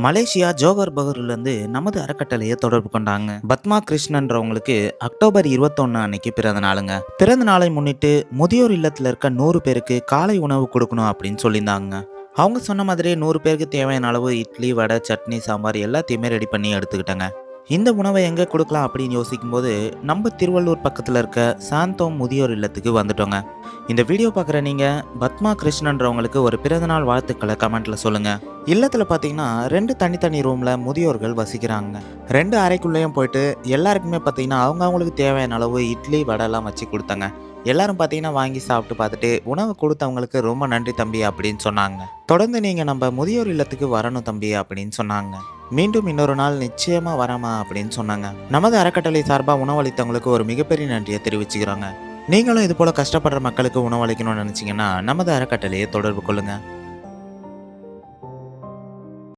Malaysia Johar பகூர்லேருந்து நமது அறக்கட்டளையை தொடர்பு கொண்டாங்க. பத்மா கிருஷ்ணன்றவங்களுக்கு அக்டோபர் 21 அன்னைக்கு பிறந்த நாளுங்க. பிறந்த நாளை முன்னிட்டு முதியோர் இல்லத்தில் இருக்க 100 பேருக்கு காலை உணவு கொடுக்கணும் அப்படின்னு சொல்லியிருந்தாங்க. அவங்க சொன்ன மாதிரியே 100 பேருக்கு தேவையான அளவு இட்லி, வடை, சட்னி, சாம்பார் எல்லாத்தையுமே ரெடி பண்ணி எடுத்துக்கிட்டேங்க. இந்த உணவை எங்கே கொடுக்கலாம் அப்படின்னு யோசிக்கும்போது நம்ம திருவள்ளூர் பக்கத்தில் இருக்க சாந்தோம் முதியோர் இல்லத்துக்கு வந்துட்டோங்க. இந்த வீடியோ பார்க்குற நீங்கள் பத்மா கிருஷ்ணன்றவங்களுக்கு ஒரு பிறந்தநாள் வாழ்த்துக்களை கமெண்ட்டில் சொல்லுங்கள். இல்லத்தில் பார்த்தீங்கன்னா 2 தனித்தனி ரூமில் முதியோர்கள் வசிக்கிறாங்க. 2 அறைக்குள்ளேயும் போயிட்டு எல்லாருக்குமே பார்த்தீங்கன்னா அவங்களுக்கு தேவையான அளவு இட்லி, வடைலாம் வச்சு கொடுத்தாங்க. எல்லாரும் பார்த்தீங்கன்னா வாங்கி சாப்பிட்டு பார்த்துட்டு உணவு கொடுத்தவங்களுக்கு ரொம்ப நன்றி தம்பி அப்படின்னு சொன்னாங்க. தொடர்ந்து நீங்கள் நம்ம முதியோர் இல்லத்துக்கு வரணும் தம்பி அப்படின்னு சொன்னாங்க. மீண்டும் இன்னொரு நாள் நிச்சயமா வரமா அப்படின்னு சொன்னாங்க. நமது அறக்கட்டளை சார்பாக உணவளித்தவங்களுக்கு ஒரு மிகப்பெரிய நன்றியை தெரிவிச்சுக்கிறாங்க. நீங்களும் இது போல கஷ்டப்படுற மக்களுக்கு உணவளிக்கணும்னு நினைச்சீங்கன்னா நமது அறக்கட்டளையை தொடர்பு கொள்ளுங்க.